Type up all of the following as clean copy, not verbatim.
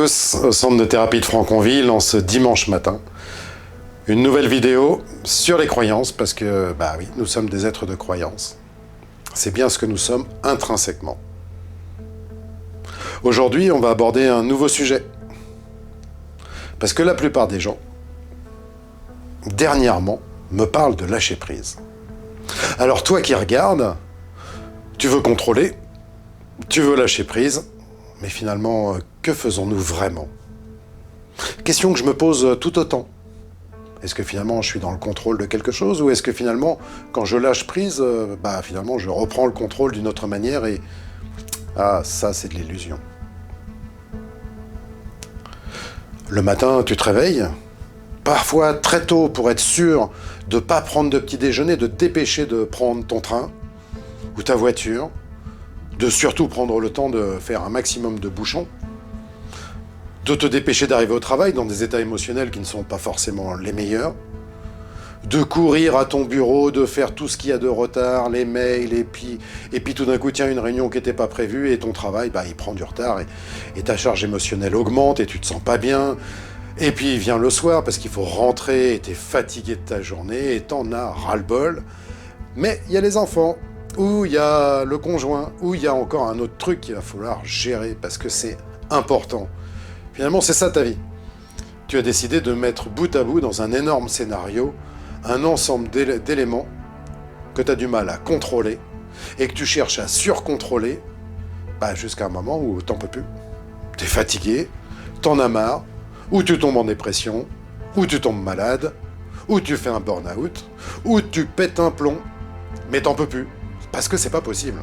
tous au centre de thérapie de Franconville en ce dimanche matin. Une nouvelle vidéo sur les croyances parce que, oui, nous sommes des êtres de croyance. C'est bien ce que nous sommes intrinsèquement. Aujourd'hui, on va aborder un nouveau sujet. Parce que la plupart des gens, dernièrement, me parlent de lâcher prise. Alors toi qui regardes, tu veux contrôler, tu veux lâcher prise, mais finalement, que faisons-nous vraiment? Question que je me pose tout autant. Est-ce que finalement je suis dans le contrôle de quelque chose ou est-ce que finalement, quand je lâche prise, finalement je reprends le contrôle d'une autre manière et... Ah, ça c'est de l'illusion. Le matin, tu te réveilles, parfois très tôt pour être sûr de ne pas prendre de petit déjeuner, de te dépêcher de prendre ton train ou ta voiture, de surtout prendre le temps de faire un maximum de bouchons, de te dépêcher d'arriver au travail dans des états émotionnels qui ne sont pas forcément les meilleurs, de courir à ton bureau, de faire tout ce qu'il y a de retard, les mails, et puis tout d'un coup, tiens, une réunion qui n'était pas prévue et ton travail, il prend du retard et ta charge émotionnelle augmente et tu te sens pas bien. Et puis il vient le soir parce qu'il faut rentrer et t'es fatigué de ta journée et t'en as ras-le-bol. Mais il y a les enfants, ou il y a le conjoint, ou il y a encore un autre truc qu'il va falloir gérer parce que c'est important. Finalement, c'est ça ta vie. Tu as décidé de mettre bout à bout dans un énorme scénario, un ensemble d'éléments que tu as du mal à contrôler et que tu cherches à surcontrôler jusqu'à un moment où t'en peux plus. T'es fatigué, t'en as marre, ou tu tombes en dépression, ou tu tombes malade, ou tu fais un burn-out, ou tu pètes un plomb, mais t'en peux plus. Parce que c'est pas possible.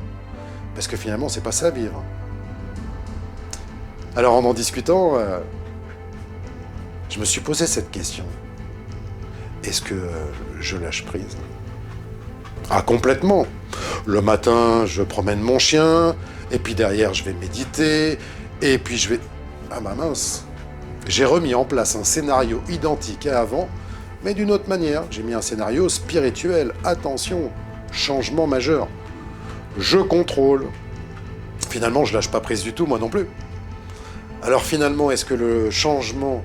Parce que finalement, c'est pas ça vivre. Alors en discutant, je me suis posé cette question. Est-ce que je lâche prise? Ah, complètement. Le matin, je promène mon chien, et puis derrière, je vais méditer, et puis je vais... Ah mince. J'ai remis en place un scénario identique à avant, mais d'une autre manière. J'ai mis un scénario spirituel. Attention, changement majeur. Je contrôle. Finalement, je lâche pas prise du tout, moi non plus. Alors finalement, est-ce que le changement,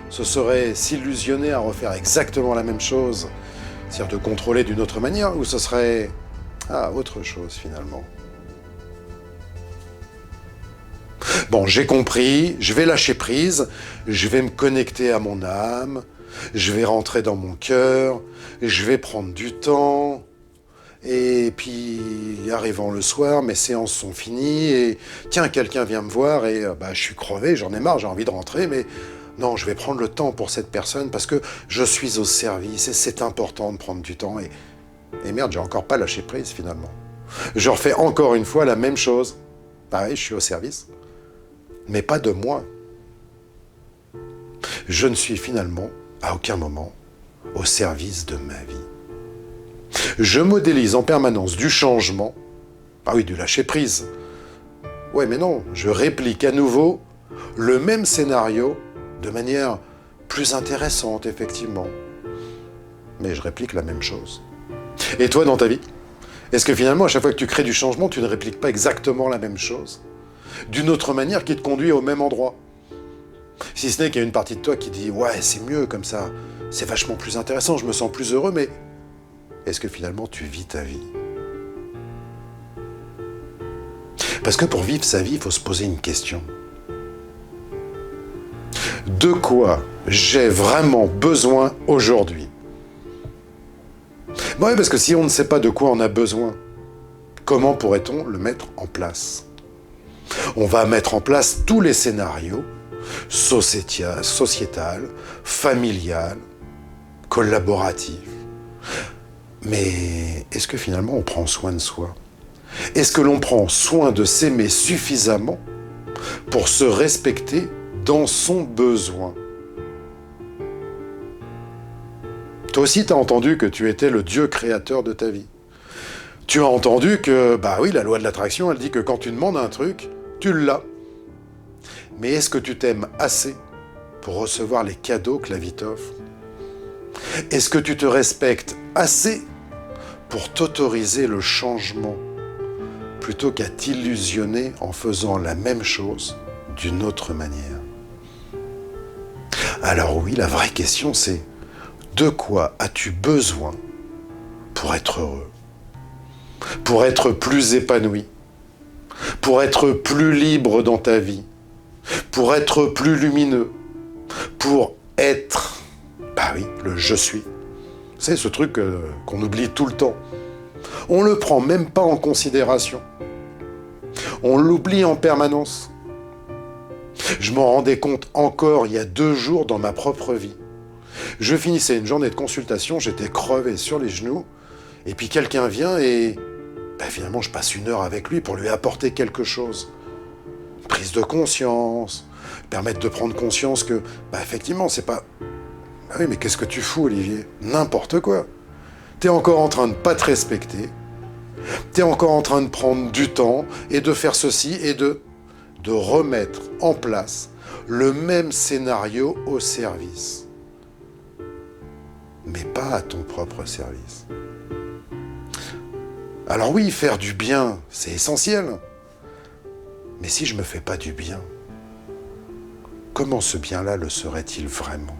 ce serait s'illusionner à refaire exactement la même chose, c'est-à-dire de contrôler d'une autre manière, ou ce serait autre chose finalement? Bon, j'ai compris, je vais lâcher prise, je vais me connecter à mon âme, je vais rentrer dans mon cœur, je vais prendre du temps, et puis arrivant le soir, mes séances sont finies, et tiens, quelqu'un vient me voir, et je suis crevé, j'en ai marre, j'ai envie de rentrer, mais non, je vais prendre le temps pour cette personne, parce que je suis au service, et c'est important de prendre du temps, et merde, j'ai encore pas lâché prise finalement. Je refais encore une fois la même chose. Pareil, je suis au service. Mais pas de moi. Je ne suis finalement, à aucun moment, au service de ma vie. Je modélise en permanence du changement, du lâcher-prise. Ouais, mais non, je réplique à nouveau le même scénario de manière plus intéressante, effectivement. Mais je réplique la même chose. Et toi, dans ta vie? Est-ce que finalement, à chaque fois que tu crées du changement, tu ne répliques pas exactement la même chose? D'une autre manière qui te conduit au même endroit. Si ce n'est qu'il y a une partie de toi qui dit « Ouais, c'est mieux comme ça, c'est vachement plus intéressant, je me sens plus heureux », mais est-ce que finalement tu vis ta vie? Parce que pour vivre sa vie, il faut se poser une question. De quoi j'ai vraiment besoin aujourd'hui? Oui, parce que si on ne sait pas de quoi on a besoin, comment pourrait-on le mettre en place? On va mettre en place tous les scénarios sociétal, familial, collaboratif. Mais est-ce que finalement on prend soin de soi? Est-ce que l'on prend soin de s'aimer suffisamment pour se respecter dans son besoin? Toi aussi, tu as entendu que tu étais le Dieu créateur de ta vie. Tu as entendu que, la loi de l'attraction, elle dit que quand tu demandes un truc, tu l'as. Mais est-ce que tu t'aimes assez pour recevoir les cadeaux que la vie t'offre? Est-ce que tu te respectes assez pour t'autoriser le changement plutôt qu'à t'illusionner en faisant la même chose d'une autre manière? Alors oui, la vraie question c'est, de quoi as-tu besoin pour être heureux? Pour être plus épanoui? Pour être plus libre dans ta vie? Pour être plus lumineux? Pour être, bah oui, le je suis. C'est ce truc qu'on oublie tout le temps. On le prend même pas en considération. On l'oublie en permanence. Je m'en rendais compte encore il y a 2 jours dans ma propre vie. Je finissais une journée de consultation, j'étais crevé sur les genoux, et puis quelqu'un vient et finalement je passe 1 heure avec lui pour lui apporter quelque chose. Prise de conscience, permettre de prendre conscience que, effectivement, c'est pas... Ah oui, mais qu'est-ce que tu fous, Olivier? N'importe quoi. T'es encore en train de pas te respecter, t'es encore en train de prendre du temps et de faire ceci et de remettre en place le même scénario au service. Mais pas à ton propre service. Alors oui, faire du bien, c'est essentiel. Mais si je me fais pas du bien, comment ce bien-là le serait-il vraiment?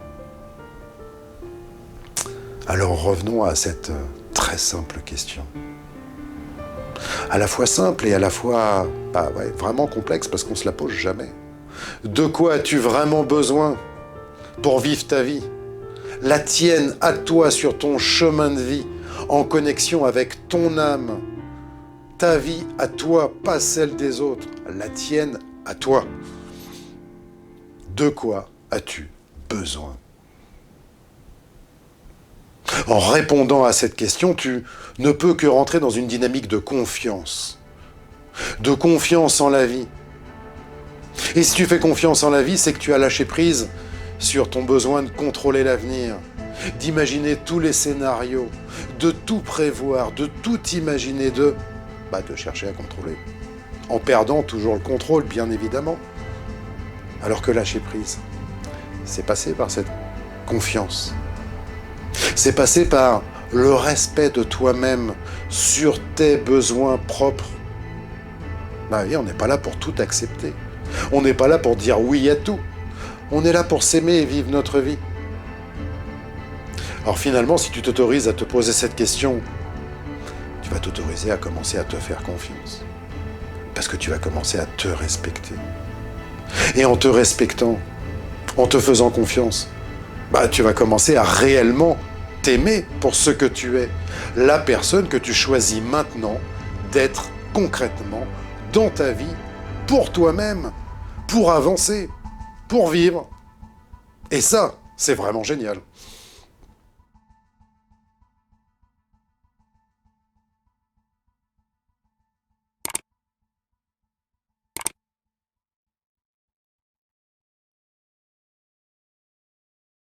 Alors revenons à cette très simple question. À la fois simple et à la fois vraiment complexe parce qu'on se la pose jamais. De quoi as-tu vraiment besoin pour vivre ta vie? La tienne à toi sur ton chemin de vie, en connexion avec ton âme. Ta vie à toi, pas celle des autres. La tienne à toi. De quoi as-tu besoin? En répondant à cette question, tu ne peux que rentrer dans une dynamique de confiance. De confiance en la vie. Et si tu fais confiance en la vie, c'est que tu as lâché prise sur ton besoin de contrôler l'avenir, d'imaginer tous les scénarios, de tout prévoir, de tout imaginer, de chercher à contrôler. En perdant toujours le contrôle, bien évidemment. Alors que lâcher prise, c'est passer par cette confiance. C'est passer par le respect de toi-même sur tes besoins propres. Oui, on n'est pas là pour tout accepter. On n'est pas là pour dire oui à tout. On est là pour s'aimer et vivre notre vie. Alors finalement, si tu t'autorises à te poser cette question, tu vas t'autoriser à commencer à te faire confiance. Parce que tu vas commencer à te respecter. Et en te respectant, en te faisant confiance, tu vas commencer à réellement t'aimer pour ce que tu es. La personne que tu choisis maintenant d'être concrètement dans ta vie, pour toi-même, pour avancer, pour vivre. Et ça, c'est vraiment génial.